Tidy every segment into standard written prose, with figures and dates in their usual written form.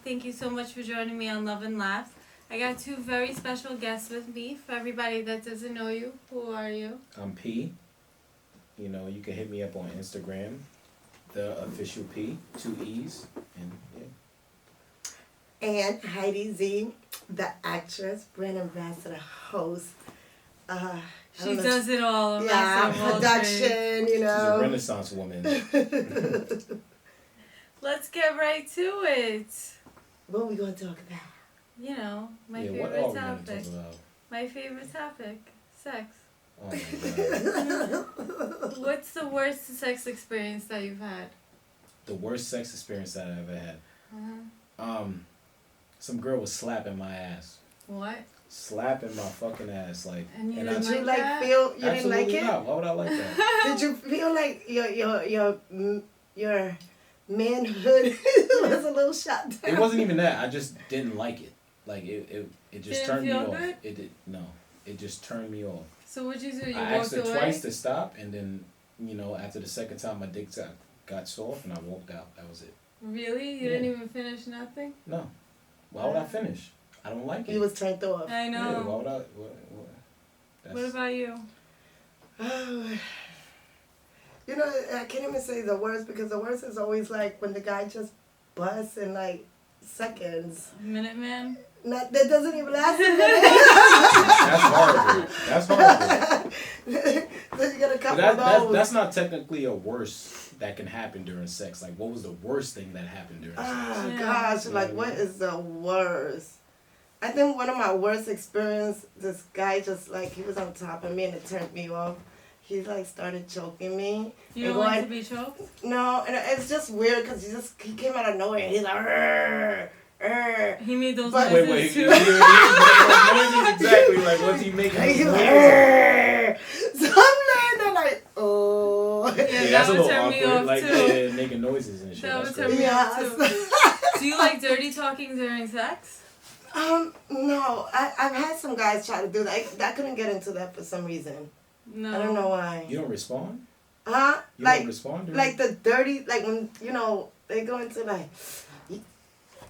Thank you so much for joining me on Luv N Laughs. I got two very special guests with me. For everybody that doesn't know you, who are you? I'm P. You know, you can hit me up on Instagram, the official P, 2 E's, and yeah. And Heidi Z, the actress, brand ambassador, host. She does it all. Yeah, production, you know. She's a Renaissance woman. Let's get right to it. What are we going to talk about? You know, my what favorite are we topic. gonna talk about? My favorite topic, sex. Oh my God. What's the worst sex experience that you've had? The worst sex experience that I ever had. Uh-huh. Some girl was slapping my ass. What? Slapping my fucking ass, like. And you did didn't you like like that? feel? You Absolutely didn't like it? not. Why would I like that? Did you feel like your manhood was a little shot down? It wasn't even that. I just didn't like it. Like it just Didn't turned me feel off. good? It did no. It just turned me off. So what'd you do? You I walked asked her away? twice to stop, and then after the second time, my dick got soft, and I walked out. That was it. Really? You didn't even finish nothing? No. Why would I finish? I don't like it. You was turned off. I know. Yeah, why would I? What about you? You know, I can't even say the worst because the worst is always like when the guy just busts in like seconds. Minuteman? That doesn't even last a minute. That's horrible. Then you get a couple of those. That's not technically a worst that can happen during sex. Like, what was the worst thing that happened during sex? Oh, gosh. Like, what is the worst? I think one of my worst experience, this guy just, like, he was on top of me and it turned me off. He, like, started choking me. You don't like to be choked? No, and it's just weird because he came out of nowhere and he's like, "Rrr, rrr." He made those noises Wait, too. Exactly, like, what's he making? He's like, "Rrr." So I'm laying there like, oh. Yeah, that's a would little turn me awkward. off Like, too. making noises and shit. That would That's turn crazy. me off Yeah. too. Do you like dirty talking during sex? No. I've had some guys try to do that. I couldn't get into that for some reason. No. I don't know why. You don't respond? Huh? You like, don't respond? Dude? like the dirty, like when, they go into like,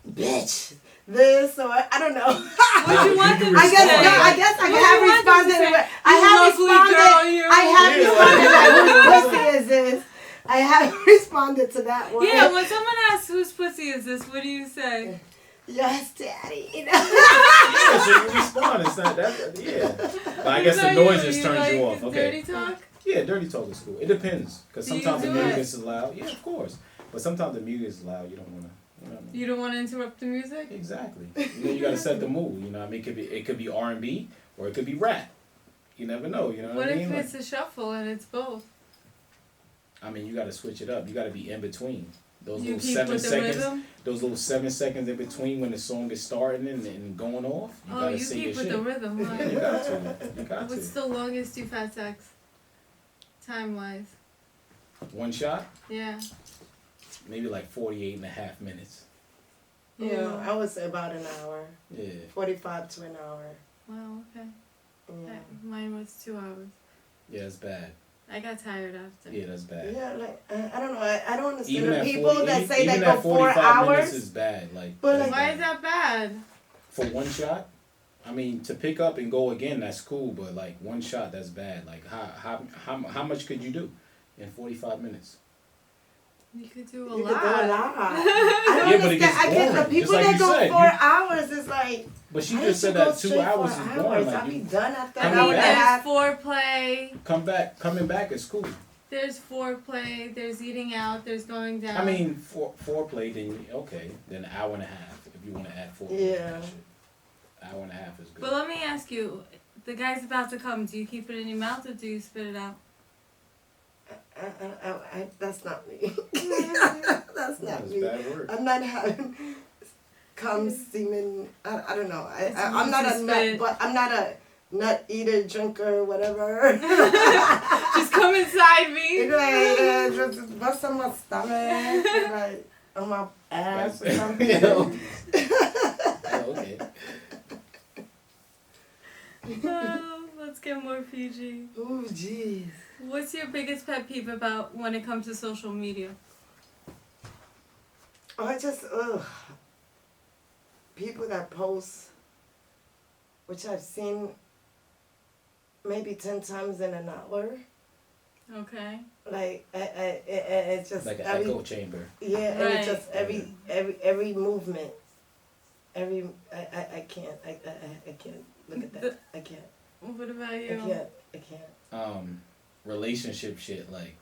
bitch, this or I don't know. What you want them to I guess say? I guess I have responded. I have responded. Whose pussy is this? I have responded to that one. Yeah, when someone asks whose pussy is this, what do you say? Yes, daddy. Yeah, so you respond. It's not that. Yeah. But I guess the noise just turns like you off. Okay. Dirty talk? Yeah, dirty talk is cool. It depends. Because Do you sometimes the do music it? is loud. Yeah, of course. But sometimes the music is loud. You don't want to. You know what I mean? You don't want to interrupt the music? Exactly. You got to set the mood. You know what I mean? It could be R&B or it could be rap. You never know. You know what I mean? What if it's a shuffle and it's both? I mean, you got to switch it up. You got to be in between. Those You little keep 7 with the seconds. rhythm? Those little 7 seconds in between when the song is starting and going off. You got to You say keep your with shit. the rhythm, huh? You got to. You got What's to. the longest you've had sex? Time-wise? One shot? Yeah. Maybe like 48 and a half minutes. Yeah, I would say about an hour. Yeah. 45 to an hour. Wow, okay. Yeah. Mine was 2 hours. Yeah, it's bad. I got tired after. Yeah, that's bad. Yeah, like I don't know. I don't understand Even the at people 40, that say even they at go 4 45 minutes hours. is bad. Like, But, that's like, Why bad. is that bad? For one shot? I mean, to pick up and go again, that's cool. But like one shot, that's bad. Like how much could you do in 45 minutes? You could do a You lot. could do a lot. I don't Yeah, but it understand. gets I guess the boring, people just like that you go said. 4 hours is like. But she why just don't said you go that 2 straight hours 4 is boring. hours? Like I'll be you done after I an mean, hour and a There's half. foreplay. coming back is cool. There's foreplay. There's eating out. There's going down. I mean, foreplay, then okay, then an hour and a half if you want to add foreplay. Yeah. Hour and a half is good. But let me ask you, the guy's about to come. Do you keep it in your mouth or do you spit it out? That's not me. That's not That's me. bad word. I'm not having cum semen. I don't know. It's I'm not loose a to nut, spit. but I'm not a nut eater, drinker, whatever. Just come inside me. Like, just bust on my stomach, like on my ass or something. Okay. Let's get more PG. Oh, jeez. What's your biggest pet peeve about when it comes to social media? I just, people that post, which I've seen maybe 10 times in an hour. Okay. Like, it's just Like an every, echo chamber. yeah, and Right. it's just every movement. I can't, I can't look at that. I can't. What about I you? can't. Relationship shit, like,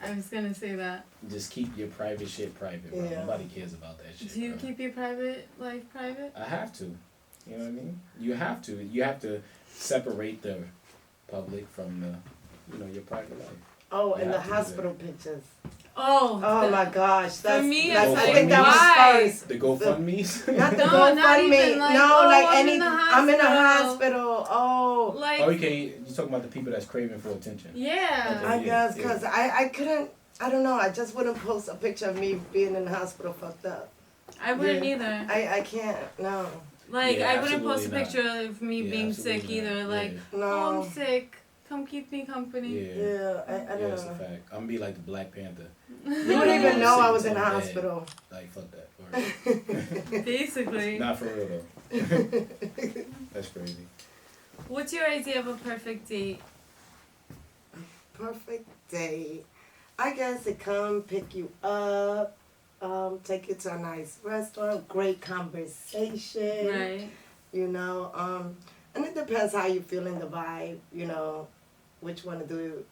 I was gonna say that. just keep your private shit private, bro. Yeah. Nobody cares about that shit, Do you bro. keep your private life private? I have to. You know what I mean? You have to. You have to separate the public from the, your private life. Oh, You and the have to do hospital pictures. Oh. Oh my gosh, that's, me, that's it's I like, think that why? was first. The GoFundMe's? Not the No, not GoFundMe. even, like, no, oh, like I'm any. in the I'm in a hospital. hospital. Oh. Like. Oh, okay. You talking about the people that's craving for attention? Yeah. Okay. I Yeah, guess yeah. because I couldn't. I don't know. I just wouldn't post a picture of me being in the hospital fucked up. I wouldn't Yeah. either. I can't. No. Like, Yeah, I wouldn't post a absolutely picture of me Yeah, being sick absolutely either. not. Like, Yeah. oh, No. I'm sick. Come keep me company. Yeah. Yeah. I Yeah, don't that's a know. fact. I'm gonna be like the Black Panther. You wouldn't even know I was in the Bad. hospital. Like, fuck that. Word. Basically. Not for real though. That's crazy. What's your idea of a perfect date? Perfect day. I guess it come pick you up, take you to a nice restaurant, great conversation. Right. You know, and it depends how you feel in the vibe, you know, which one to do.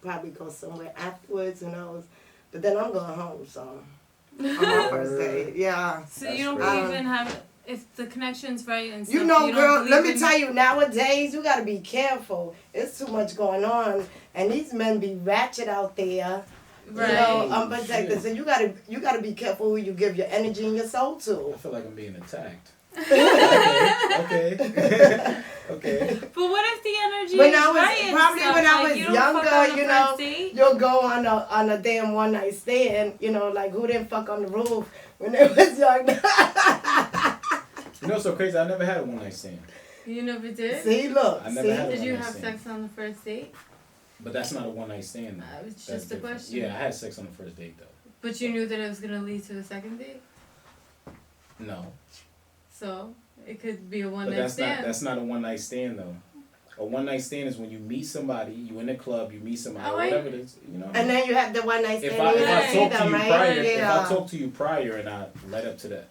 Probably go somewhere afterwards, who knows. But then I'm going home, so on my first date, yeah. So That's you don't crazy. even have, if the connection's right and stuff, You know, don't girl, let believe me in- tell you, nowadays, you got to be careful. It's too much going on, and these men be ratchet out there. Right. You know, Oh, unprotected. shit. So you gotta be careful who you give your energy and your soul to. I feel like I'm being attacked. Okay. Okay. But what if the energy When is I was- right and probably stuff? when I Like, was you don't fuck younger, on the you first know, date? You'll go on a damn one night stand. You know, like who didn't fuck on the roof when they was young. You know what's so crazy? I never had a one night stand. You never did? See, look, I never see. had a Did you one-night have stand. sex on the first date? But that's not a one night stand. Though. It's That's just a different. question. Yeah, I had sex on the first date though. But you knew that it was going to lead to a second date? No. So, it could be a one But night that's stand. not a one night stand though. A one night stand is when you meet somebody, you in a club, you meet somebody, Oh, or wait. whatever it is, you know. And then you have the one night stand. if I and you Right. see talk to them, you right? prior, if Yeah. I talk to you prior and I led up to the,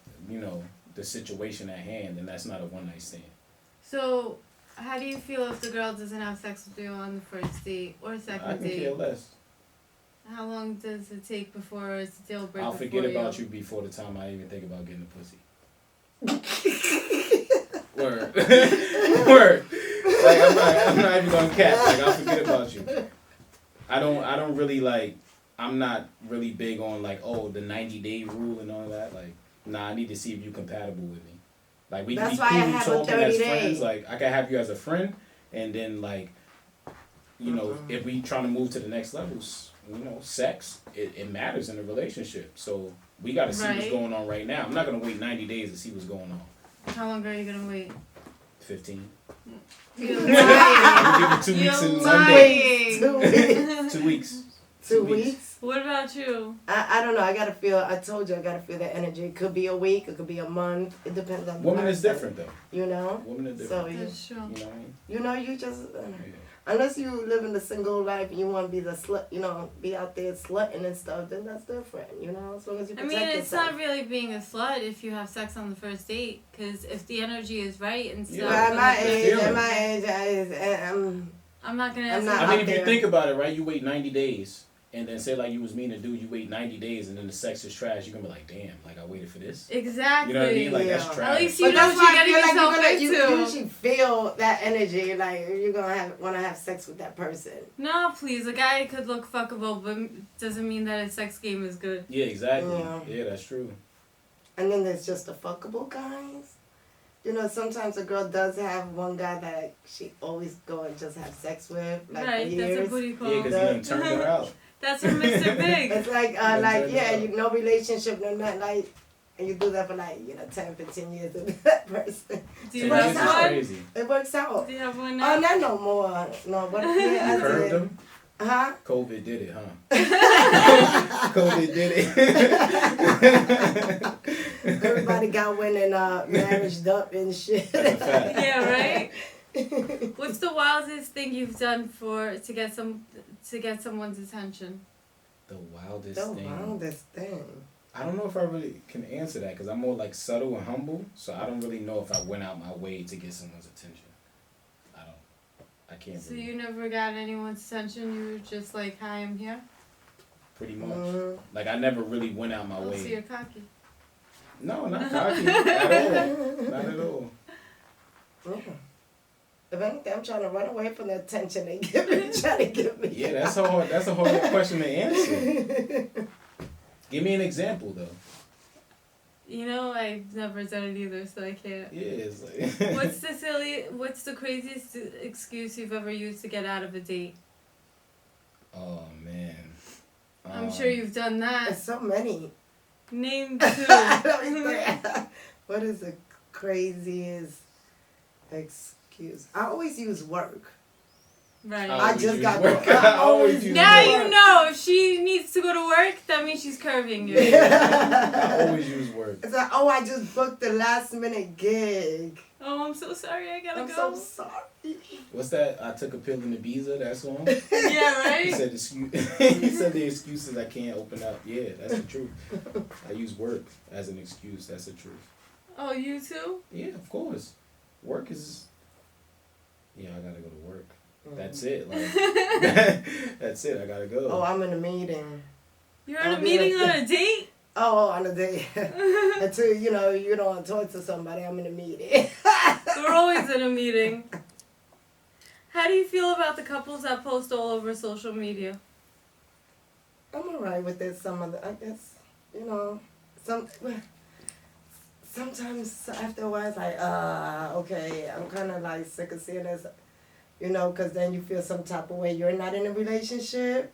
the situation at hand, then that's not a one night stand. So, how do you feel if the girl doesn't have sex with you on the first date or second I can date? care less. How long does it take before it's a deal breaker I'll forget for about you before the time I even think about getting the pussy. Word. Word. Like I'm not even gonna cap. Like I'll forget about you. I don't really like. I'm not really big on like the 90-day rule and all that. Like nah, I need to see if you're compatible with me. Like we can That's be why I cool have a talking 30 as days. friends. Like I can have you as a friend, and then like, if we trying to move to the next levels, sex it matters in a relationship. So we got to see what's Right. going on right now. I'm not gonna wait 90 days to see what's going on. How long are you going to wait? 15. You're I'm lying. gonna give it 2 weeks You're and 1 day. lying. 2 weeks. 2 weeks. 2 weeks. What about you? I don't know. I told you I gotta feel that energy. It could be a week. It could be a month. It depends on the Woman is person, different though. You know. Woman is So different. That's true. You know what I mean? you just Yeah. unless you live in the single life and you want to be the slut, be out there slutting and stuff, then that's different. As long as you I protect mean, it's yourself. not really being a slut if you have sex on the first date, because if the energy is right and stuff. Yeah. But at on my the first- age, feeling. I'm not gonna. I'm Answer not that. I mean, out if you there. think about it, right? You wait 90 days, and then say like you was mean to do, you wait 90 days, and then the sex is trash. You're gonna be like, damn, like I waited for this. Exactly. You know what I mean? Like that's Yeah. trash. At least you But know that's what why you're I getting feel like yourself you into. usually feel that energy, like you're gonna want to have sex with that person. No, please. A guy could look fuckable, but doesn't mean that his sex game is good. Yeah, exactly. Yeah. Yeah, that's true. And then there's just the fuckable guys. you know, sometimes a girl does have one guy that she always go and just have sex with, like for Right, that's a years. booty call. Yeah, because he done turned her out. That's from Mr. Big. It's like, Then turn it yeah, up. you no relationship, no nothing, like, and you do that for like, 10, 15 years with that person. Do you It works have That's out. one? crazy. It works out. Do you have one Oh, now? not no more. No, but You yeah, I curved did. him? Huh? COVID did it, huh? COVID did it. Everybody got winning marriage up and shit. That's a fact. Yeah, right? What's the wildest thing you've done to get someone's attention? The wildest The thing. wildest thing. I don't know if I really can answer that because I'm more like subtle and humble, so I don't really know if I went out my way to get someone's attention. I can't. So really, you never got anyone's attention. You were just like, "Hi, I'm here." pretty much. Mhm. Like I never really went out my Oh, way. so you're cocky. No, not cocky at all. Not at all. Yeah. If anything, I'm trying to run away from the attention they give me. Trying to give me. Yeah, that's a hard question to answer. Give me an example though. You know, I've never done it either, so I can't. Yeah, it's like. What's the craziest excuse you've ever used to get out of a date? Oh man. I'm sure you've done that. There's so many. Name two. Let me think. What is the craziest excuse? I always use work. Right. I I always just use got work. I I always use Now work. you know if she needs to go to work, that means she's curving you. I always use work. It's like, oh, I just booked the last minute gig. Oh, I'm so sorry. I gotta I'm go. so sorry. What's that? I took a pill in Ibiza. That song. Yeah, He right. said he said the excuses I can't open up. Yeah, that's the truth. I use work as an excuse. That's the truth. Oh, you too? Yeah, of course. Work is. Yeah, I gotta go to work. That's it. Like, that's it. I gotta go. Oh, I'm in a meeting. You're at a I'll be meeting like on a date? Oh, on a day. Until, you don't want to talk to somebody, I'm in a meeting. We're always in a meeting. How do you feel about the couples that post all over social media? I'm alright with it. Some of the, I guess, sometimes after a while it's like, okay, I'm kind of like sick of seeing this, because then you feel some type of way. You're not in a relationship.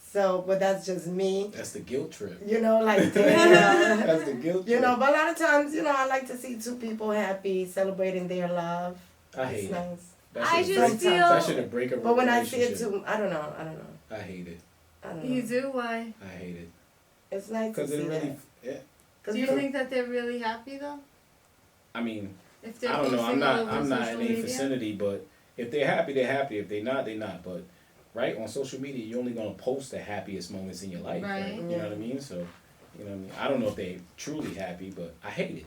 So, but that's just me. That's the guilt trip. Like, That's the guilt trip. but a lot of times, I like to see two people happy, celebrating their love. I It's hate it. nice. That I should just break- feel- that should break a But when I see it relationship. too, I don't know. I hate it. I don't know. You do? Why? I hate it. It's nice to Because see it really. that. Yeah. Do you think that they're really happy though? I mean, If they're I don't know. posting all over I'm not in social any media? vicinity, but if they're happy, they're happy. If they're not, they're not. But right on social media, you're only gonna post the happiest moments in your life. Right. You know what I mean? So, I don't know if they're truly happy, but I hate it.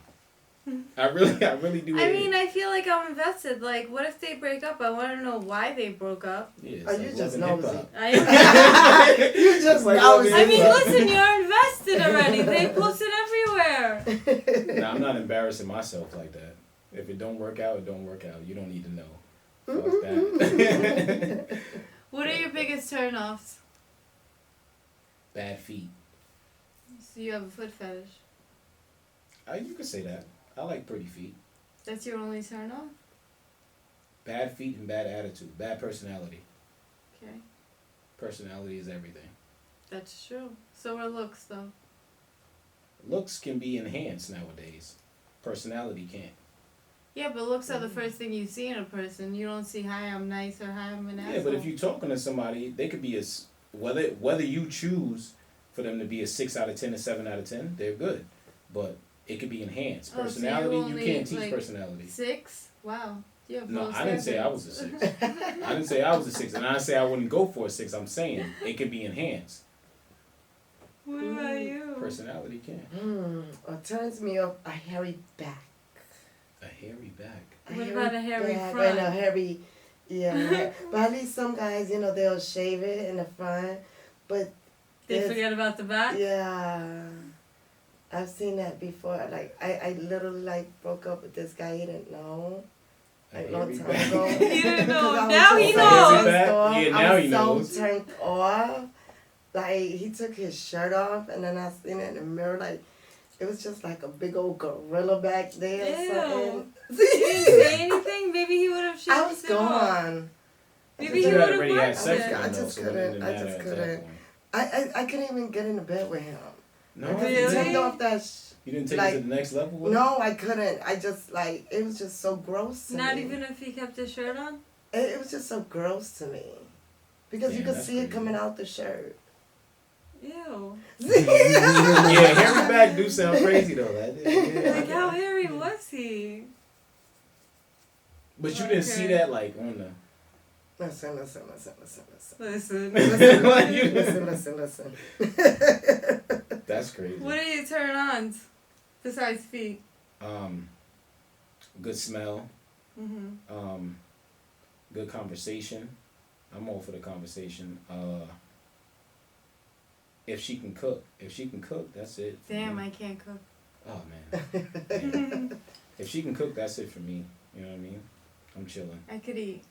I really do. I hate mean, it. I feel like I'm invested. Like, what if they break up? I want to know why they broke up. Yeah, it's Oh, like you Love just and nosy. Hip-Hop. I am. You just Like nosy. I mean, Hip-hop. listen, you're invested already. They post it everywhere. Nah, I'm not embarrassing myself like that. If it don't work out, it don't work out. You don't need to know. Fuck that. What are your biggest turnoffs? Bad feet. So you have a foot fetish. You could say that. I like pretty feet. That's your only turnoff? Bad feet and bad attitude. Bad personality. Okay. Personality is everything. That's true. So are looks, though. Looks can be enhanced nowadays. Personality can't. Yeah, but looks are the first thing you see in a person. You don't see, hi, I'm nice, or hi, I'm an asshole. Yeah, but if you're talking to somebody, they could be whether you choose for them to be a 6 out of 10 or 7 out of 10, they're good. But it could be enhanced. Oh, so Personality, you you only, can't teach like, personality. 6? Wow. You have No, low I didn't say I was a 6. I didn't say I was a 6. And I didn't say I wouldn't go for a 6. I'm saying it can be enhanced. What about you? Personality can. What turns me off, a hairy back. A hairy back. What about a hairy back, front? And a hairy, yeah. But at least some guys, they'll shave it in the front. But They there's- forget about the back? Yeah. I've seen that before. Like, I literally, broke up with this guy he didn't know. A Like, long hairy time back. ago. He didn't know. Because I was Now so he turned knows. off. Yeah, now I was he so knows. turned off. Like, he took his shirt off, and then I seen it in the mirror, like, It was just like a big old gorilla back there. Ew. Or You didn't say anything? Maybe he would have something. I shut was it off. gone. Maybe You he had would have already had worked sex it. with I him, though, just so it didn't couldn't. I matter just at that couldn't. point. I couldn't even get in the bed with him. No, I just Really? turned off that. You didn't take like, it to the next level? with him? No, I couldn't. I just like it was just so gross to Not me. even if he kept his shirt on? It was just so gross to me because you Damn, could that's see it crazy. coming out the shirt. Ew. Yeah, hairy back do sound crazy though. Yeah, Like, how hairy was he? But you didn't see that like on the. Listen. Listen. Listen. That's crazy. What are you turn on besides feet? Good smell. Mm-hmm. Good conversation. I'm all for the conversation. If she can cook, that's it. for Damn, me. I can't cook. Oh man. Damn. If she can cook, that's it for me. You know what I mean? I'm chilling. I could eat.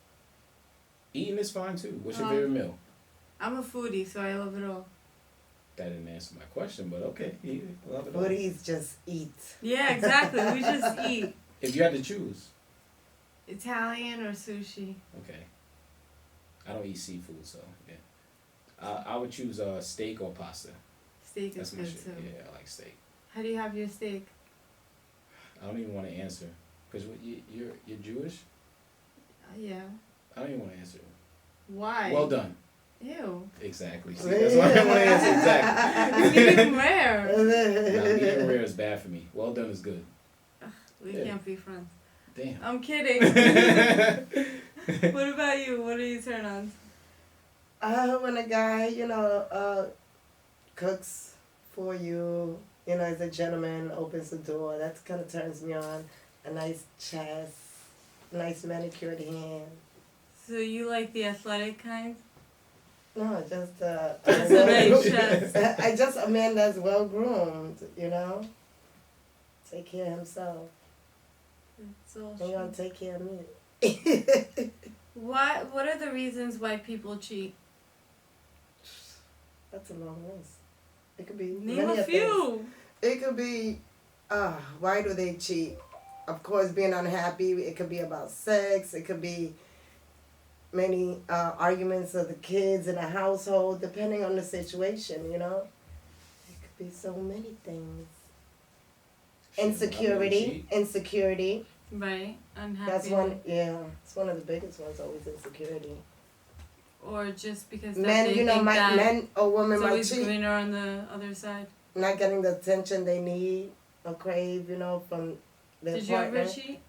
Eating is fine too. What's your Um, favorite meal? I'm a foodie, so I love it all. That didn't answer my question, but okay. Yeah, love it all. Foodies just eat. Yeah, exactly. We just eat If you had to choose, Italian or sushi. okay. I don't eat seafood, so yeah. I would choose steak or pasta. Steak That's is my good shit. too. Yeah, I like steak. How do you have your steak? I don't even want to answer because you're Jewish. Yeah. I don't even want to answer. Why? Well done. Ew. Exactly. See, that's why I don't want to answer exactly. Medium rare. Nah, medium rare is bad for me. Well done is good. We Yeah. can't be friends. Damn. I'm kidding. What about you? What do you turn on? When a guy, cooks for you, is a gentleman, opens the door, that kind of turns me on. A nice chest, nice manicured hand. So you like the athletic kind? No, just Just a nice chest. I just a man that's well groomed, take care of himself. It's all And gonna true. take care of me. What are the reasons why people cheat? That's a long list. It could be Name many a things. few. It could be, why do they cheat? Of course, being unhappy. It could be about sex. It could be many arguments of the kids in a household, depending on the situation, It could be so many things. Shit, Insecurity. when Insecurity. Right. Unhappy. That's one, yeah. It's one of the biggest ones, always insecurity. Or just because that Men, they think that men or women it's might always cheat. greener on the other side. Not getting the attention they need or crave, from their Did you partner. ever cheat?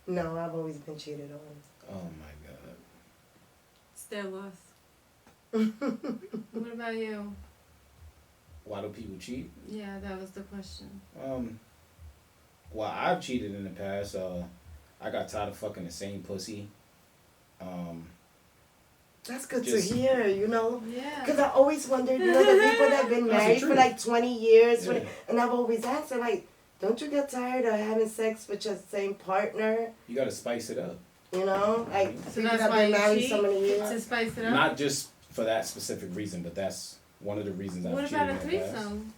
No, I've always been cheated on. Oh my god. It's their loss. What about you? Why do people cheat? Yeah, that was the question. Well, I've cheated in the past. I got tired of fucking the same pussy. That's good Just- to hear, Yeah. Because I always wondered, the people that have been That's the married for truth. like 20 years, Yeah. and I've always asked her, like, don't you get tired of having sex with your same partner? You gotta spice it up. Like So people that's that why been you married cheat? so many years. To spice it up? Not just for that specific reason, but that's one of the reasons I've What cheated about a in the past. threesome?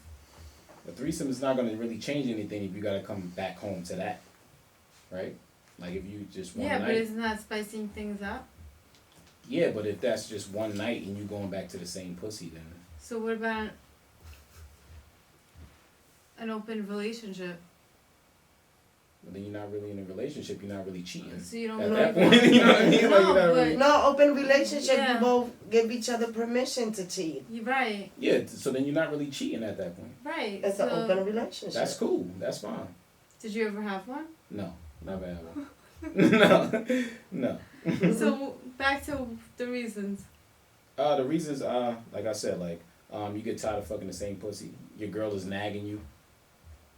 A threesome is not gonna really change anything if you gotta come back home to that, right? Like if you just one Yeah, but night. isn't that spicing things up? Yeah, but if that's just one night and you going back to the same pussy, then So what about an open relationship? then you're not really in a relationship. You're not really cheating. So you don't At really that point, you know what I mean? No, Like, you're not but- really. No, open relationship, Yeah. you both give each other permission to cheat. You're right. Yeah, so then you're not really cheating at that point. Right. It's so an open relationship. That's cool. That's fine. did you ever have one? No, never had one. No. So back to the reasons. The reasons are, like I said, you get tired of fucking the same pussy. Your girl is nagging you.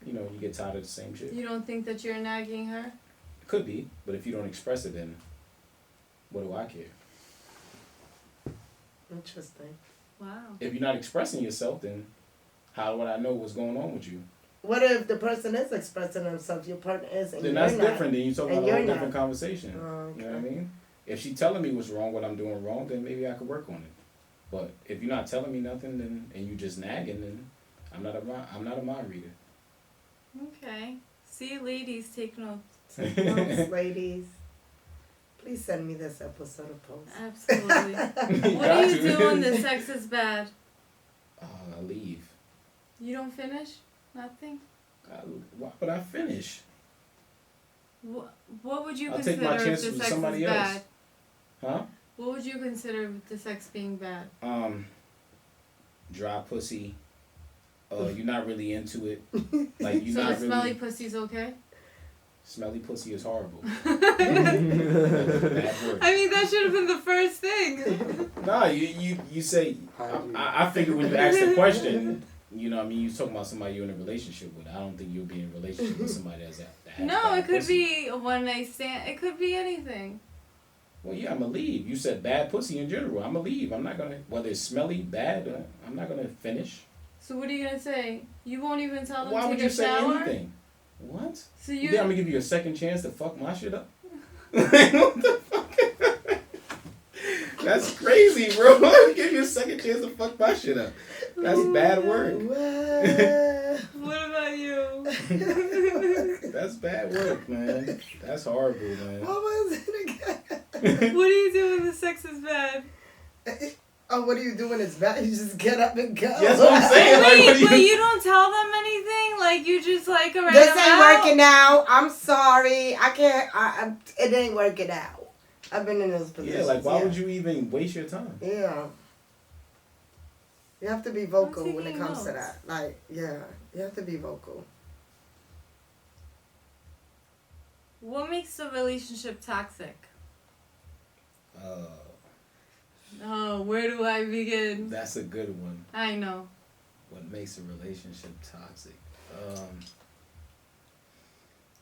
You get tired of the same shit. You don't think that you're nagging her? Could be, but if you don't express it, then what do I care? Interesting. Wow. If you're not expressing yourself, then how would I know what's going on with you? What if the person is expressing themselves, your partner is, and Then you're that's not? different. Then you talk And about a whole you're not. different conversation. Oh, You know what I okay. mean? If she telling me what's wrong, what I'm doing wrong, then maybe I could work on it. But if you're not telling me nothing, then and you just nagging, then I'm not a mind reader. Okay. See, ladies, take notes. Take notes, ladies. Please send me this episode of post. Absolutely. You What got do you to. do when the sex is bad? I leave. You don't finish? Nothing? Why would I finish? What would you I'll take consider my if chances the with sex is somebody else. bad? Huh? What would you consider the sex being bad? Dry pussy. You're not really into it. Like you're So not the smelly really. pussy's okay? Smelly pussy is horrible. I Bad word. mean, that should have been the first thing. Nah, you say. I figure when you ask the question, you know, what I mean, you're talking about somebody you're in a relationship with. I don't think you'll be in a relationship with somebody that has No, bad it could pussy. be a one night stand. It could be anything. Well, yeah, I'm gonna leave. You said bad pussy in general. I'm gonna leave. I'm not gonna, whether it's smelly, bad, I'm not gonna finish. So what are you gonna say? You won't even tell them Why to would take you a say shower? anything? What? So You you. think I'm gonna give you a second chance to fuck my shit up? What the fuck? That's crazy, bro. I'm give you a second chance to fuck my shit up. That's bad work. What about you? That's bad work, man. That's horrible, man. What was it again? What do you do when the sex is bad? Oh, what do you do when it's bad? You just get up and go. That's what I'm saying. Like, what Wait, do but you? you don't tell them anything? Like, you just like, alright, This I'm ain't out? working out. I'm sorry. I can't. It ain't working out. I've been in those positions. Yeah, like why would you even waste your time? Yeah. You have to be vocal I'm when it taking comes to notes. that. Like, yeah, you have to be vocal. What makes a relationship toxic? Oh, where do I begin? That's a good one. I know. What makes a relationship toxic?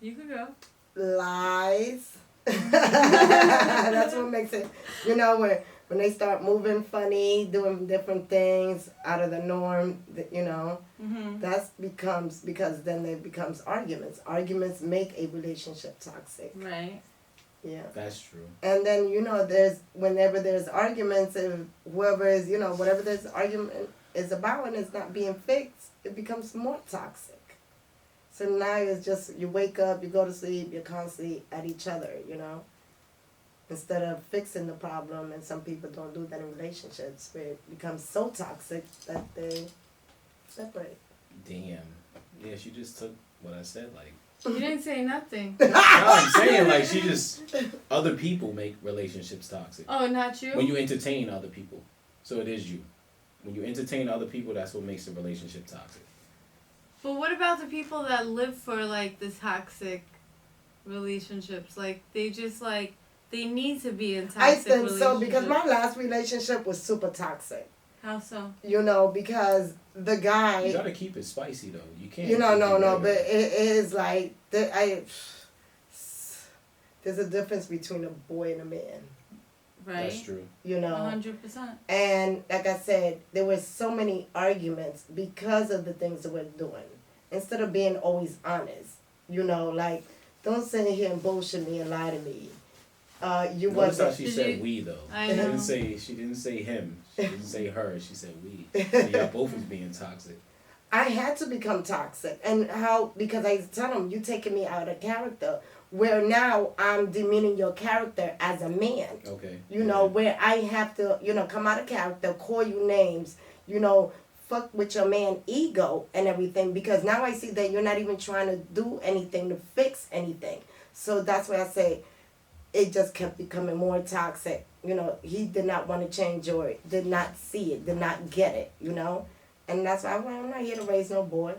You could go. Lies. That's what makes it. You know, when they start moving funny, doing different things out of the norm, you know, Mm-hmm. that becomes, because then it becomes arguments. Arguments make a relationship toxic. Right. Yeah. That's true. And then, you know, whenever there's arguments, if whoever is, you know, whatever this argument is about and it's not being fixed, it becomes more toxic. So now it's just, you wake up, you go to sleep, you're constantly at each other, you know, instead of fixing the problem. And some people don't do that in relationships, where it becomes so toxic that they separate. Damn. Yeah, she just took what I said. Like, You didn't say nothing. no, I'm saying like she just other people make relationships toxic. Oh, not you? When you entertain other people, so it is you. When you entertain other people, that's what makes a relationship toxic. But what about the people that live for, like, the toxic relationships? Like, they just, like, they need to be in toxic I think relationships. so, because my last relationship was super toxic. How so? You know, because the guy... You gotta keep it spicy though. You can't. You know, keep no, it but regular. it is like there's a difference between a boy and a man, Right? That's true. you know. 100%. And like I said, there were so many arguments because of the things that we're doing. Instead of being always honest, you know, like don't sit here and bullshit me and lie to me. You Notice how wasn't. she Did said you- we though. I She know. didn't say him. She didn't say her. She said we. So y'all both was being toxic. I had to become toxic, and how, because I tell them, you taking me out of character. Where now I'm demeaning your character as a man. Okay. You know, where I have to, you know, come out of character, call you names, you know, fuck with your man ego and everything, because now I see that you're not even trying to do anything to fix anything. So that's why I say it just kept becoming more toxic. You know, he did not want to change or did not see it, did not get it, you know. And that's why I'm not here to raise no boy.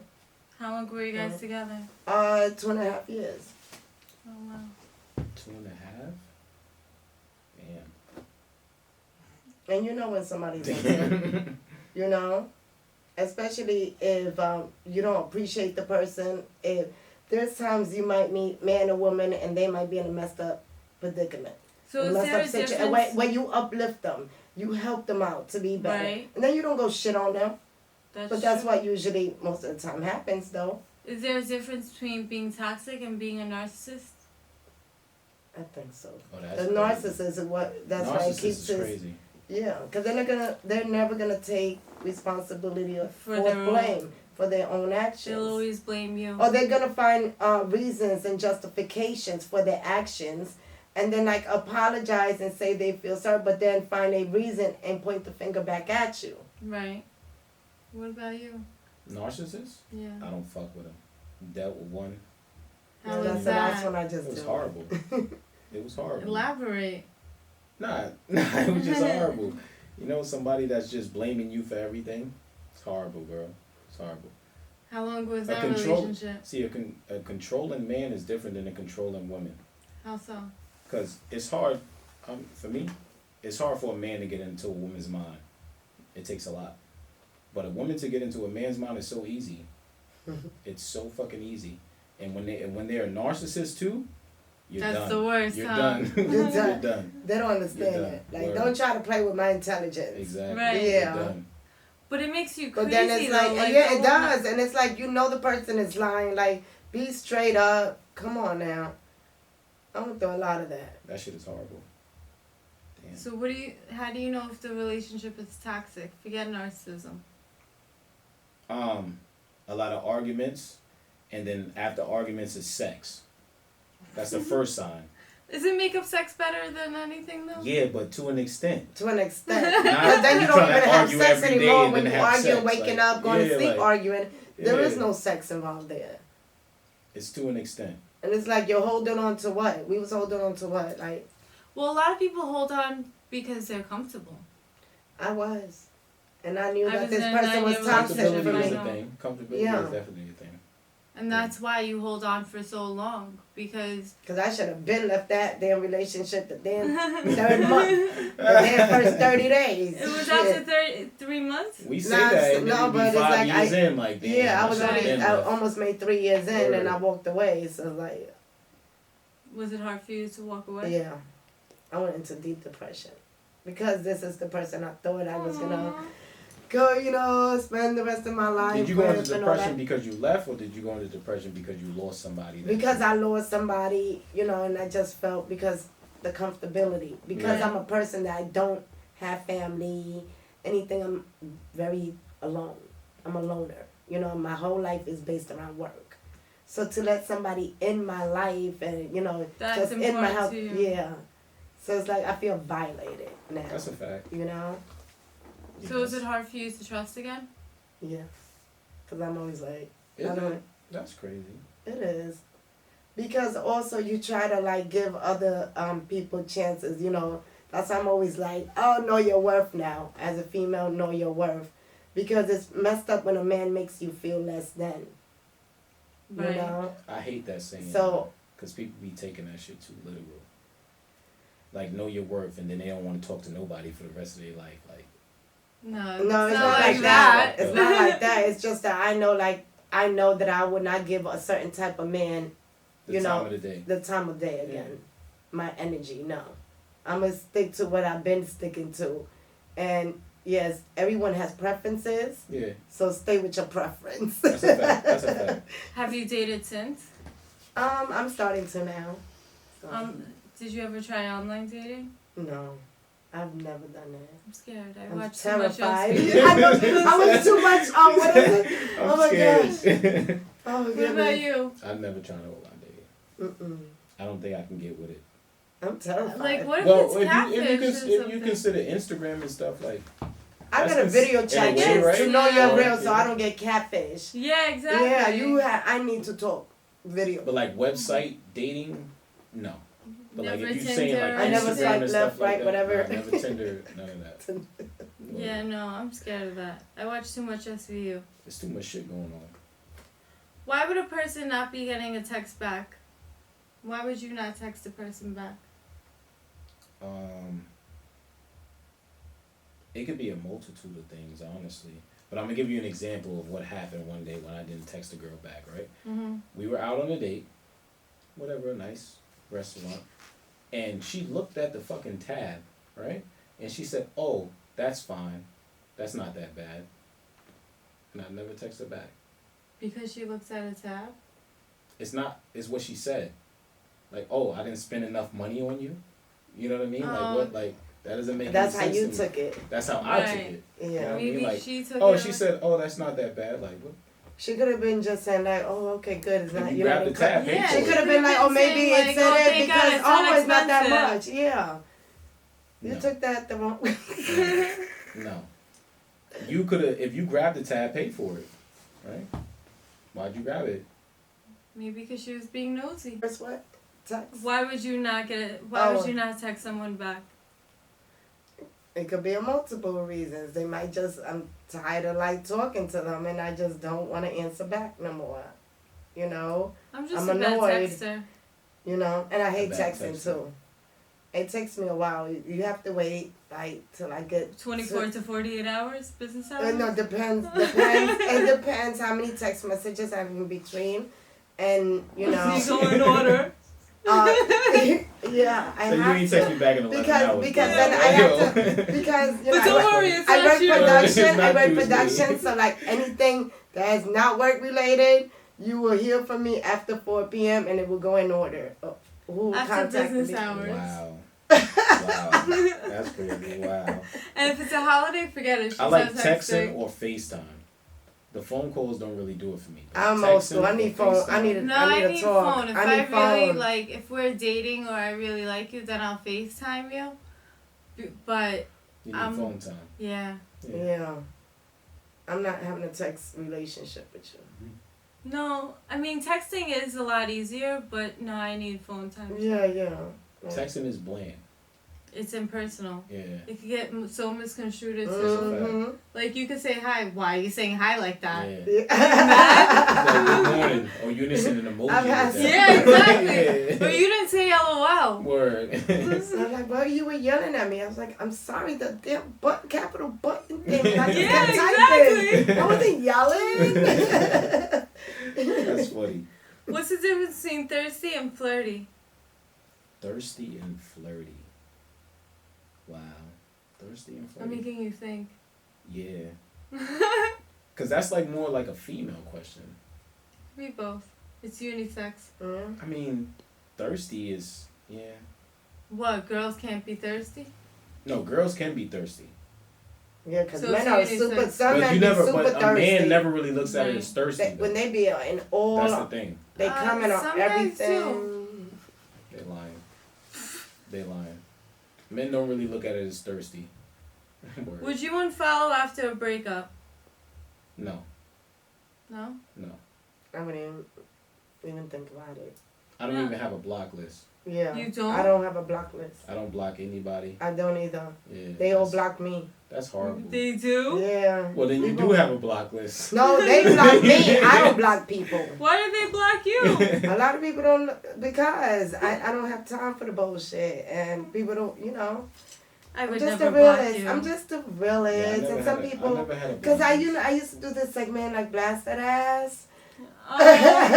How long were you guys together? 2.5 years. Oh, wow. 2.5. Damn. And you know when somebody's Damn. you know, especially if you don't appreciate the person. If there's times you might meet man or woman and they might be in a messed up predicament, So a is messed there up a situation, difference? where you uplift them, you help them out to be better, Right. and then you don't go shit on them. But that's true. what usually most of the time happens, though. Is there a difference between being toxic and being a narcissist? I think so. Oh, that's The crazy. narcissist is what. That's why it Narcissist keeps is his. crazy. Yeah, because they're never gonna take responsibility For or their own- blame for their own actions. They'll always blame you. Or they're gonna find reasons and justifications for their actions, and then like apologize and say they feel sorry, but then find a reason and point the finger back at you. Right. What about you? Narcissists? Yeah. I don't fuck with them. Dealt with one. How That's was the last that? one I just It was did. horrible. It was horrible. Elaborate. Nah, it was just horrible. You know, somebody that's just blaming you for everything. It's horrible, girl. It's horrible. How long was A that control- relationship? See, a controlling man is different than a controlling woman. How so? Because it's hard, for me, it's hard for a man to get into a woman's mind. It takes a lot. But a woman to get into a man's mind is so easy. It's so fucking easy. And when they're a narcissist too, you're That's done. the worst, You're huh? done. You're You're done. done. They don't understand You're it. done. Like, Word. don't try to play with my intelligence. Exactly. Right. Yeah. You're done. But it makes you But crazy then it's though. like, Like, yeah, the it woman- does, and it's like, you know the person is lying. Like, be straight up. Come on now. I went through a lot of that. That shit is horrible. Damn. So how do you know if the relationship is toxic? Forget narcissism. A lot of arguments, and then after arguments is sex. That's the first sign. Isn't makeup sex better than anything though? Yeah, but to an extent. To an extent. Not Because then you you don't tryna even have argue sex every day anymore and when then you have argue, sex, waking like, up, going to yeah, sleep, like, arguing. There is yeah. no sex involved there. It's to an extent. And it's like you're holding on to what? We was holding on to what? Like, Well, a lot of people hold on because they're comfortable. I was. And I knew I that was this in a person was 9-year toxic relationship, for Comfortability I is me. a know. thing. Comfortability Yeah. is definitely a thing. And that's why you hold on for so long. Because Because I should have been left that damn relationship the damn third month. The damn first 30 days. it was Shit. after 3 months? We say Nah, that, and no, then it'd but be it's 5 like years in, like, damn. Yeah, I was should've only, been I left. almost made 3 years in and I Word. walked away. So like, Was it hard for you to walk away? yeah. I went into deep depression. Because this is the person I thought I was going to Aw. go, you know, spend the rest of my life Did you go into with and all depression that. because you left, or did you go into depression because you lost somebody? Because I lost somebody, you know, and I just felt because the comfortability. Because Yeah. I'm a person that I don't have family, anything. I'm very alone. I'm a loner. You know, my whole life is based around work. So to let somebody in my life and, you know, That's just in my important house, to you. yeah. So it's like I feel violated now. That's a fact. You know? So is it hard for you to trust again? Yeah. Because I'm always like, Is I don't- it? That's crazy. It is. Because also you try to like give other people chances, you know. That's why I'm always like, oh, know your worth now. As a female, know your worth. Because it's messed up when a man makes you feel less than. You Right. know? I hate that saying. So- because people be taking that shit too literal. Like, know your worth, and then they don't want to talk to nobody for the rest of their life. Like, No, No, it's not not like that. that. It's not like that. It's just that I know that I would not give a certain type of man the You time know, of the day. the time of day again. My energy, no. I'm going to stick to what I've been sticking to. And yes, everyone has preferences, Yeah, so stay with your preference. that's a fact. That's a fact. Have you dated since? I'm starting to now. So, Did you ever try online dating? no, I've never done that. I'm scared. I I'm watched too much terrified. else. I know, I was too much. What is it? I'm Oh my gosh. scared. Oh What goodness. about you? I've never tried to online dating. Mm-mm. I don't think I can get with it. I'm terrified. Like, what if Well, it's if catfish you or if something? you consider Instagram and stuff like, I got a that's video in a chat way, to right? know you're Or- real, so yeah. I don't get catfish. Yeah, exactly. Yeah, I need to talk video. but like website dating, no. But like Never if you saying Tinder. like I never Instagram swipe and left, stuff like right, that, whatever. nah, never Tinder, none of that. Yeah, no, I'm scared of that. I watch too much SVU. There's too much shit going on. Why would a person not be getting a text back? Why would you not text a person back? It could be a multitude of things, honestly. But I'm gonna give you an example of what happened one day when I didn't text a girl back. Right? Mm-hmm. We were out on a date, whatever, a nice restaurant, and she looked at the fucking tab, right? And she said, "Oh, that's fine. That's not that bad." And I never texted back. Because she looks at a tab? It's not. It's what she said. Like, "Oh, I didn't spend enough money on you." You know what I mean? Like what? Like that doesn't make. That's any how sense you to me. took it. That's how I took Right. it. Yeah. You know what I mean? Maybe Like, she took oh, it she like- said, "Oh, that's not that bad." Like, what? She could have been just saying like, oh, okay, good. It's If not, you you grab know, the tab, Yeah, she pay could for have it. been like, oh, maybe saying, it's like, in oh, it thank God because it's oh, it's not that inexpensive. much. Yeah. You No. took that the wrong way. No. You could have, if you grabbed the tab, pay for it, right? Why'd you grab it? Maybe because she was being nosy. First what? Text? Why would you not get it? Why Oh. would you not text someone back? It could be a multiple reasons. They might just, I'm tired of like talking to them and I just don't want to answer back no more. You know? I'm just I'm a bad annoyed. texter. You know? And I hate A bad texting texter. too. It takes me a while. You have to wait like till I get 24 to 48 hours, business hours. No, depends. It depends how many text messages I have in between, and you know. You go in order. Yeah, I So you have ain't to. text me back in 11 hours. Because bro. then I Like, have yo. to because you But know, don't worry, it's I not work you. production. It's I not work you, it's me. production. So like anything that is not work related, you will hear from me after 4 p.m. and it will go in order. Who After contacted business me? hours. Wow. Wow. That's crazy. Wow. And if it's a holiday, forget it. She's I like not texting or FaceTime. The phone calls don't really do it for me. But I'm old school. I texting need or phone. I FaceTime- need a, No, I need a talk. phone. If I I, need really phone. like, if we're dating or I really like you, then I'll FaceTime you. But You need phone time. yeah, Yeah. I'm not having a text relationship with you. no. I mean, texting is a lot easier, but no, I need phone time. Yeah. Texting is bland. It's impersonal. Yeah. It can get so misconstrued. It's Mm-hmm. like you could say hi. Why are you saying hi like that? Yeah. Yeah. Like, good morning. Or you didn't send an emoji. I've had- with that. Yeah, exactly. Yeah. But you didn't say LOL. Word. So I'm like, well, you were yelling at me. I was like, I'm sorry, the damn capital button thing. And I just Yeah, kept typing. exactly. I wasn't yelling. That's funny. What's the difference between thirsty and flirty? Thirsty and flirty. Wow. Thirsty and I'm flirty. making you think. Yeah. Because that's like more like a female question. Me both. It's unisex. Mm. I mean, thirsty is, yeah. What? Girls can't be thirsty? No, girls can be thirsty. Yeah, because So men it's are unisex. super. Some But men you be never, super but a thirsty. man never really looks at it Right. as thirsty. When though. they be in all, That's the thing. they comment on some guys everything. They lying. They lying. Men don't really look at it as thirsty. Word. Would you unfollow after a breakup? No, No? no. I wouldn't even think about it. I don't Yeah. even have a block list. Yeah. You don't? I don't have a block list. I don't block anybody. I don't either. Yeah. They all that's- block me. That's horrible. They do? Yeah. Well, then you People- do have a block list. No, they block me. I don't block people. Why did they block you? A lot of people don't, because I don't have time for the bullshit, and people don't, you know. I I'm would just never a block realist. you. I'm just a Yeah, I realist, never and some had a- people, I never had a because block I list. used to do this segment like blast that ass. Oh,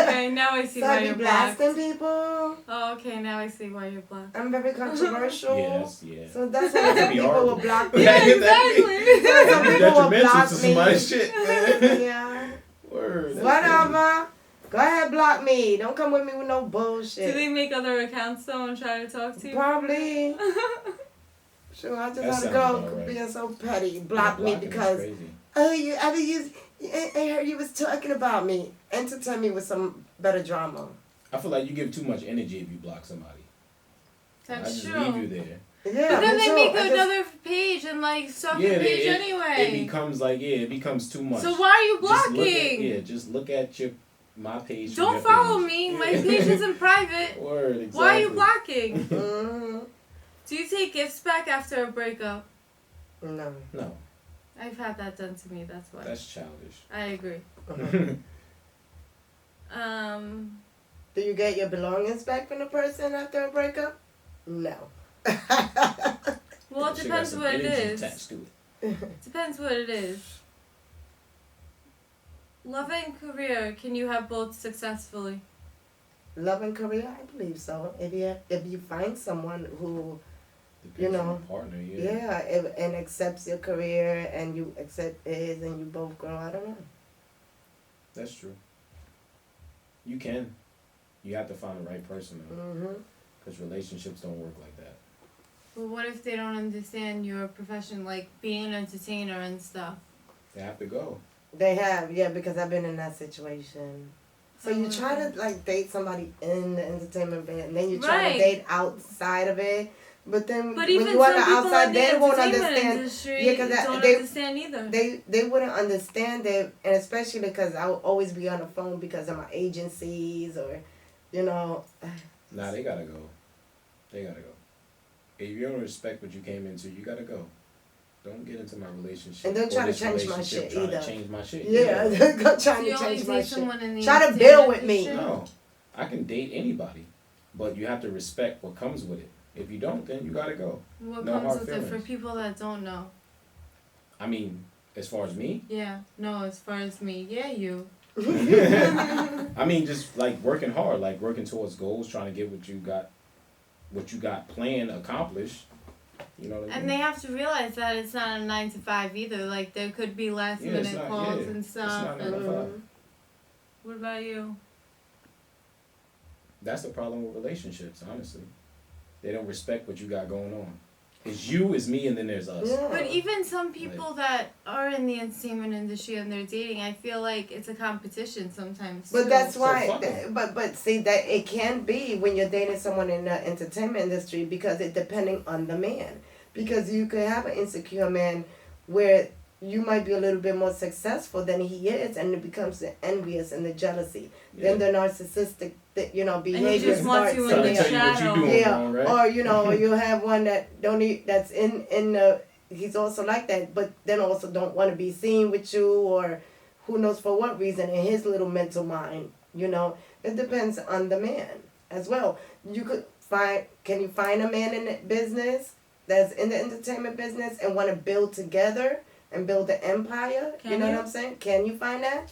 okay. Now I see So why I be you're blocked. blasting people. Oh, okay. Now I see why you're blocked. I'm very controversial. Yes, yeah. So that's why some That'd be people horrible. will block me. Yeah, That'd be- exactly. Some That'd be people will detrimental block to me. somebody's shit, man. Yeah. Word. that's Whatever. Go ahead, block me. Don't come with me with no Do bullshit. they make other accounts though and try to talk to you? Probably. Sure, I just That had to sounds go about right. being so petty. Yeah, Block me blocking is because crazy. I heard you was talking about me. Entertain me with some better drama. I feel like you give too much energy if you block somebody. I That's just true. leave you there. Yeah, But then me they too. make I just- another page and like stalk Yeah, the they- page it anyway. becomes like, it becomes too much. So why are you Just look blocking? just look at my page. from Don't your follow page. me. My page isn't private. Word, exactly. Why are you blocking? Mm, Do you take gifts back after a breakup? no. No, I've had that done to me. That's why. that's childish. I agree. Do you get your belongings back from the person after a breakup? No. Well, it Shit got depends some what it energy is. attached to it. Depends what it is. Love and career, can you have both successfully? Love and career, I believe so. If you find someone who, Depends on know, the partner, and accepts your career and you accept his and you both grow, I don't know. That's true. You can. You have to find the right person though, Mm-hmm. because relationships don't work like that. Well, what if they don't understand your profession, like being an entertainer and stuff? They have to go. They have, yeah, because I've been in that situation. So you try to like date somebody in the entertainment band, and then you try Right. to date outside of it. But then But when even you on the some people outside, in the they won't entertainment understand. industry Yeah, because don't they understand either. they wouldn't understand it, and especially because I'll always be on the phone because of my agencies or, you know. Nah, they gotta go. They gotta go. If you don't respect what you came into, you gotta go. Don't get into my relationship. And don't or try to this change my relationship shit trying either. to change my shit. Yeah, go trying You to only change my date shit. someone in the Try to entertainment build with me. industry? No, I can date anybody, but you have to respect what comes with it. If you don't, then you gotta go. What No comes hard with it for feelings. people that don't know? I mean, as far as me, Yeah, no, as far as me, yeah, you. I mean, just like working hard, like working towards goals, trying to get what you got planned, accomplished. You know what I mean? And they have to realize that it's not a 9 to 5 either. Like there could be last Yeah, it's minute not- calls yeah, and it's stuff. not And 9 to 5. what about you? That's the problem with relationships, honestly. They don't respect what you got going on. It's you, it's me, and then there's us. Yeah. But even some people that are in the entertainment industry and they're dating, I feel like it's a competition sometimes. But too. that's So why. fuck 'em. But see that it can be when you're dating someone in the entertainment industry because it depending on the man. Because you could have an insecure man where you might be a little bit more successful than he is, and it becomes the envious and the jealousy. Then the narcissistic, behavior just wants starts. you in Trying the to tell you what shadow. you doing Yeah, wrong, right? or you have one that don't need that's in the he's also like that, but then also don't want to be seen with you, or who knows for what reason in his little mental mind. It depends on the man as well. Can you find a man in the business that's in the entertainment business and want to build together and build an empire? Can You know you? what I'm saying? Can you find that?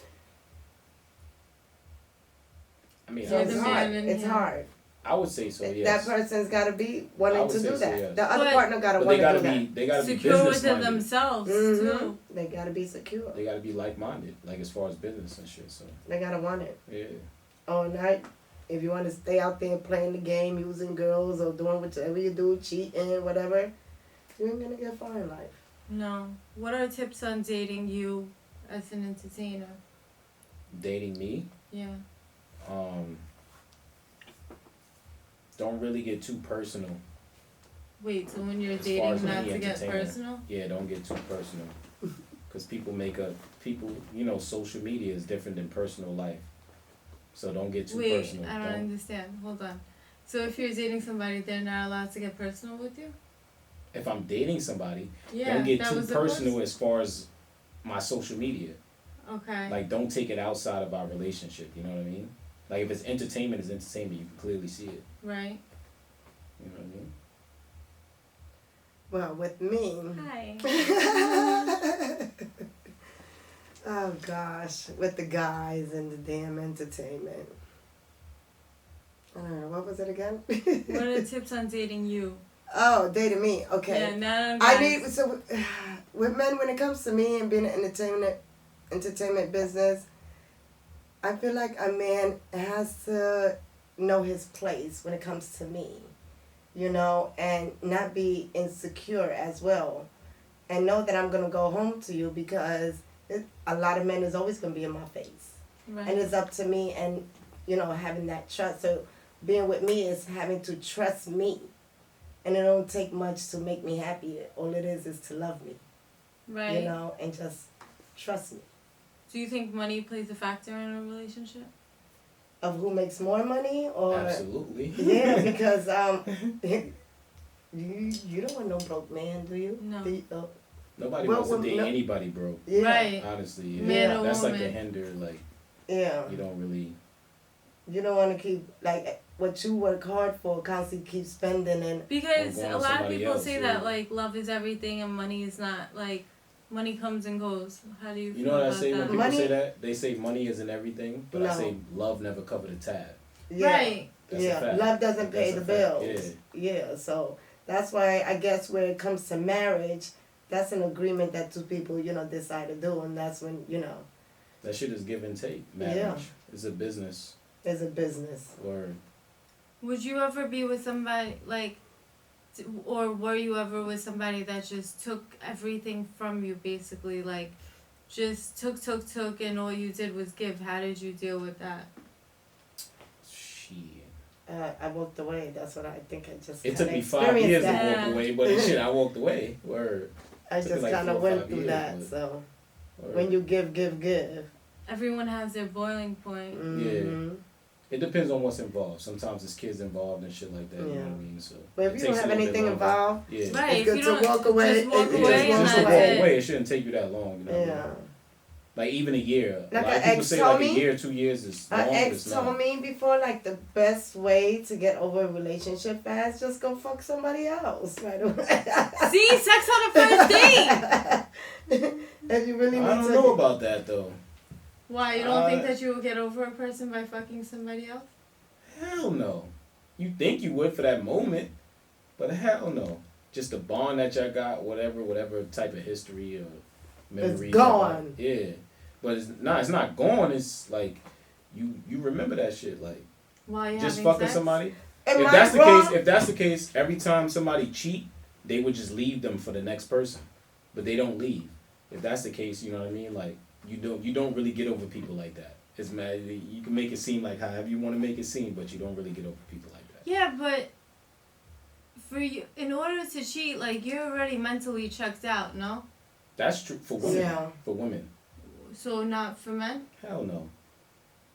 I mean, So You're it's the hard. man in It's him. hard. I would say so, That yes. person's got to be I wanting would to say do so, that. yes. The other But- partner got to But want they to do gotta that. be Secure business within minded. themselves Mhm. too. They got to be secure. They gotta be like minded, like as far as business and shit. So They got to want it. yeah. All night. If you want to stay out there playing the game, using girls or doing whatever you do, cheating, whatever, you ain't going to get far in life. No. What are tips on dating you as an entertainer? Dating me, Yeah. don't really get too personal. Wait, so when you're As far dating, as not any to get entertainer. personal? Yeah, don't get too personal. Because social media is different than personal life. So don't get too Wait, personal. I don't understand. Hold on. So if you're dating somebody, they're not allowed to get personal with you? If I'm dating somebody, Yeah, don't get that too was the personal question. as far as my social media. Okay. Like, don't take it outside of our relationship. You know what I mean? Like, if it's entertainment, it's entertainment. You can clearly see it. Right. You know what I mean? Well, with me. Hi. Oh, gosh. With the guys and the damn entertainment. I don't know. What was it again? What are the tips on dating you? Oh, dating me. Okay. Yeah, not on I guys. need so with men when it comes to me and being in entertainment business, I feel like a man has to know his place when it comes to me, and not be insecure as well, and know that I'm gonna go home to you because a lot of men is always gonna be in my face, Right. and it's up to me and having that trust. So being with me is having to trust me. And it don't take much to make me happy. All it is to love me, Right. and just trust me. Do you think money plays a factor in a relationship? Of who makes more money, or Absolutely. yeah, because you don't want no broke man, do you? No. Do you, Nobody Well, wants to date no- anybody, bro. yeah, Right. Honestly, yeah. Man or That's like woman. the hinder. Like, yeah. you don't really. You don't want to keep like what you work hard for, constantly keep spending and Because Or going a to lot of somebody people else, say yeah. that like love is everything and money is not. Like money comes and goes. How do you You feel know what I about say when that? people Money- say that? They say money isn't everything, but I No. say love never covered a tab. yeah. Right. That's a Yeah, fact. love doesn't pay That's the a fact, bills. Yeah, so that's why I guess when it comes to marriage, that's an agreement that two people, decide to do, and that's when, That shit is give and take. Marriage Yeah. is a business. there's a business. Or Would you ever be with somebody like, or were you ever with somebody that just took everything from you basically? Like, just took, and all you did was give? How did you deal with that? Shit. I walked away. That's what I think. I just It took kinda me 5 years experienced to that. walk away, but shit, I walked away. Word. I Took me just like kind 4 of or went 5 through years, that. but- So Word. when you give. Everyone has their boiling point. Mhm. It depends on what's involved. Sometimes it's kids involved and shit like that. You know Yeah. what I mean? So. But it if you takes don't a have little bit anything longer. involved, Yeah. Right. it's If good you to don't walk away. just walk and away just and walk Just to that's walk it. away, it shouldn't take you that long. You know what I mean? Yeah. Like even a year. Like a lot of an people ex say told like a me- year, 2 years is long. An But ex it's told not. me before, like, the best way to get over a relationship fast, just go fuck somebody else right away. See, sex on a first date. If you really need I don't to. know about that though. Why, you don't think that you will get over a person by fucking somebody else? Hell no. You think you would for that moment, but hell no. Just the bond that y'all got, whatever type of history or memory. It's gone. Yeah, but it's not gone. It's like you remember that shit. Like While you're just having fucking sex? somebody. Am If I that's the wrong? case, if that's the case, every time somebody cheat, they would just leave them for the next person, but they don't leave. If that's the case, you know what I mean. Like you don't really get over people like that. It's mad. You can make it seem like however you want to make it seem, but you don't really get over people like that. Yeah, but for you, in order to cheat, like, you're already mentally checked out, no? That's true for women. Yeah. For women, So not for men? hell no.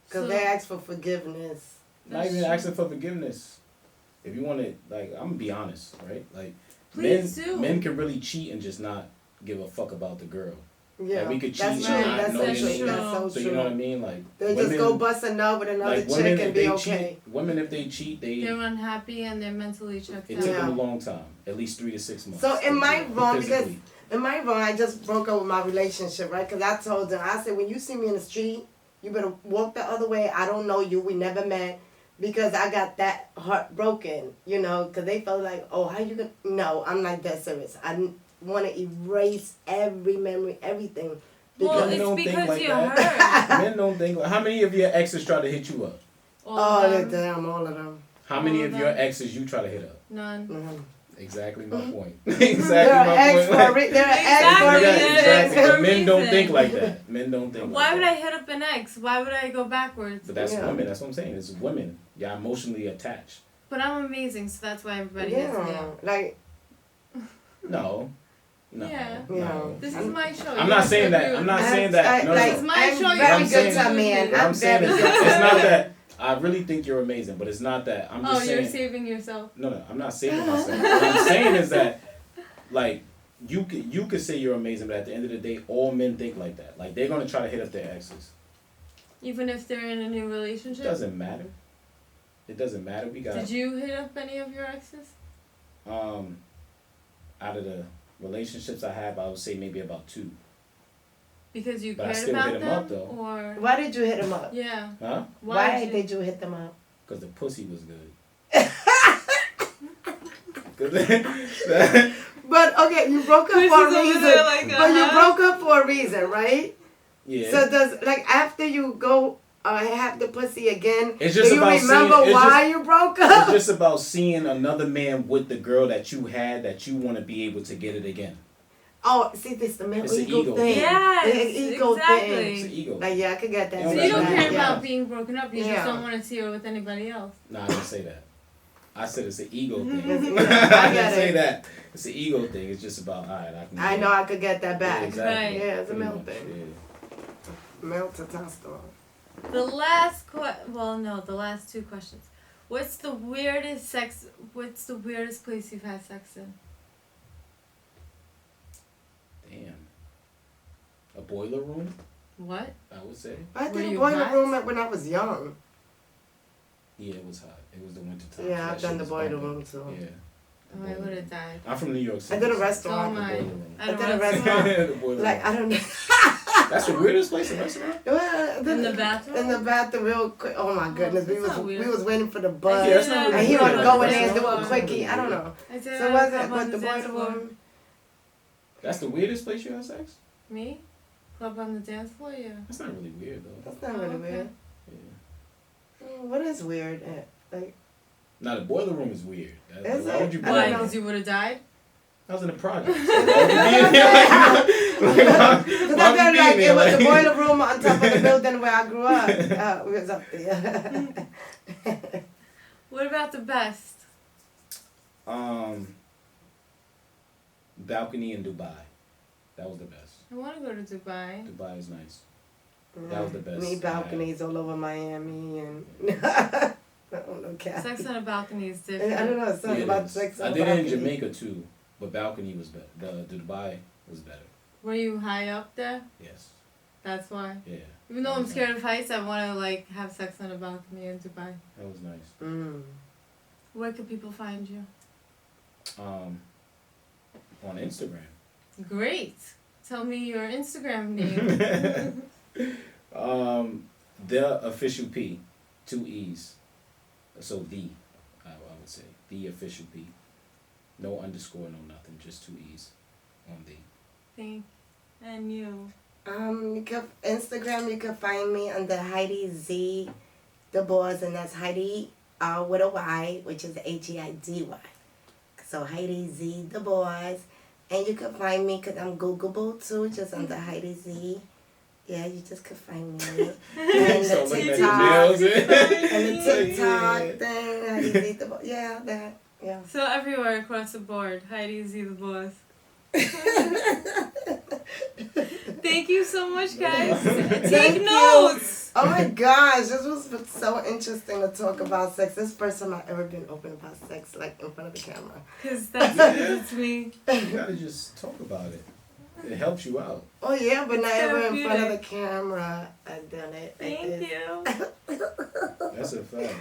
Because So- they ask for forgiveness. Not That's even true. asking for forgiveness. If you want to, like, I'm gonna be honest, right? Like, Please men, do. men can really cheat and just not give a fuck about the girl. Yeah. Like, we could That's cheat true. and not That's know so your true. name. That's so So true. you know what I mean? Like, They women, just go bust a nut with another like chick women, and if be they okay. cheat, women if they cheat, They're unhappy and they're mentally checked it out. took Yeah. them a long time, at least 3 to 6 months. So am I wrong? Because Physically. am I wrong? I just broke up with my relationship, right? Because I told them, I said, when you see me in the street, you better walk the other way. I don't know you. We never met. Because I got that heart broken, you know, because they felt like, oh, how you gonna... No, I'm not that serious. I want to erase every memory, everything. Well, Men it's don't think because like you're that. hurt. Men don't think. How many of your exes try to hit you up? All All of of them. them, all of them. How many All of of your them. exes you try to hit up? None. Mhm. Exactly my point. They're Exactly my ex point. for a re- They're ex for a Exactly, reason. yeah, Exactly. But For a men don't reason. think like that. Men don't think Why like would that. I hit up an ex? Why would I go backwards? But that's Yeah. women. That's what I'm saying. It's women. Y'all emotionally attached. But I'm amazing, so that's why everybody hits me Yeah, up. like, No. No. Yeah. No. This is my show. I'm You not have saying to that. agree I'm with not me. saying that. No, like, It's no. my I'm show, you very have I'm to good saying- to a man. What I'm I'm saying very is good that to it's a not man. that I really think you're amazing, but it's not that. I'm Oh, just you're saying. saving yourself. No, I'm not saving myself. What I'm saying is that, like, you could say you're amazing, but at the end of the day, all men think like that. Like, they're gonna try to hit up their exes. Even if they're in a new It relationship? doesn't matter. It doesn't matter. We got Did you hit up any of your exes? out of the relationships I have, I would say maybe about 2. Because you But I cared still about hit 'em them? up, though. Or why did you hit him up? yeah. Huh? Why did you hit them up? Because the pussy was good. 'Cause But, okay, you broke up Chris for is a over reason. there like, But you uh-huh. broke up for a reason, right? yeah. So does, like, after you go have the pussy again, It's just do you about remember seeing- it's why you broke It's up? just about seeing another man with the girl that you had that you want to be able to get it again. Oh, see, this the male It's an ego ego thing. thing. Yes, The ego exactly. It's an ego. Like, yeah, I could get that. So So Yeah, you don't right. care Yeah. about being broken up, you Yeah. just don't want to see her with anybody else. Nah, I didn't say that. I said it's an ego thing. Mhm. I I didn't get say it. that. It's an ego thing. It's just about, all right, I can. I get know it. I could get that back. Yeah, exactly. Right. Yeah, it's a Pretty male much, thing. yeah. Male testosterone. The last the last 2 questions. What's the weirdest place you've had sex in? Damn. A boiler room, What? I would say. I Were did a you boiler hot? room when I was young. Yeah, it was hot. It was the winter time. Yeah, so I've that done shit the was boiler bumping. room too. Yeah. Oh, I would have died. I'm from New York City. I did a Oh restaurant. my. The boiler room. At I a did a restaurant. restaurant. The boiler Like, room. I don't know. That's the weirdest place, a restaurant? Well, In the bathroom? In the bathroom, real quick. Oh my goodness, we that's was not weird. we was waiting for the bus, Yeah, that's not and really he weird. wanted to go in That's there and do not a really quickie. I don't weird. know. I said So I was club it? on But the dance boiler floor. room. That's the weirdest place you had sex? Me? Club on the dance floor, yeah. That's not really weird, though. That's not really okay. weird. Yeah. What is weird? Like, Now, the boiler room is weird. Is Why would it? you I Why? don't know. Because you would have died? I was in the project. So why would you be in there? Like, Because why would you be in like there, it was the like- boiler room on top of the building where I grew up. We was up there. What about the best? Balcony in Dubai. That was the best. I want to go to Dubai. Dubai is nice. That was the best. Me balconies all over Miami and I don't know, Kathy. Sex on a balcony is I different. don't know, something Yeah, it about is. sex on I a did it in balcony. Jamaica too, but balcony was better. The Dubai was better. Were you high up there? Yes. That's why. Yeah. Even though I'm scared of heights, I want to like have sex on a balcony in Dubai. That was nice. Where can people find you? On Instagram. Great. Tell me your Instagram name. The official P, 2 E's. So I would say the official P. No underscore, no nothing, just 2 E's on the. Thank. And you. You can Instagram. You can find me under Heidi Z, the boss, and that's Heidi with a Y, which is HEIDY. So Heidi Z, the boss, and you can find me because I'm Googleable too, just under Heidi Z. Yeah, you just can find me. And So the looking at TikTok, your nails, and the TikTok thing, Heidi Z, the boss. Yeah, that. Yeah. So everywhere across the board, Heidi Z the boss. Thank you so much, guys. Thank Take you. notes. Oh my gosh, this was so interesting to talk about sex. This is the first time I've ever been open about sex, like in front of the camera. Cause that's me. You gotta just talk about it. It helps you out. Oh yeah, but not ever in front of the Therapeutic. camera. I've done it. Like Thank this. you. That's a fact.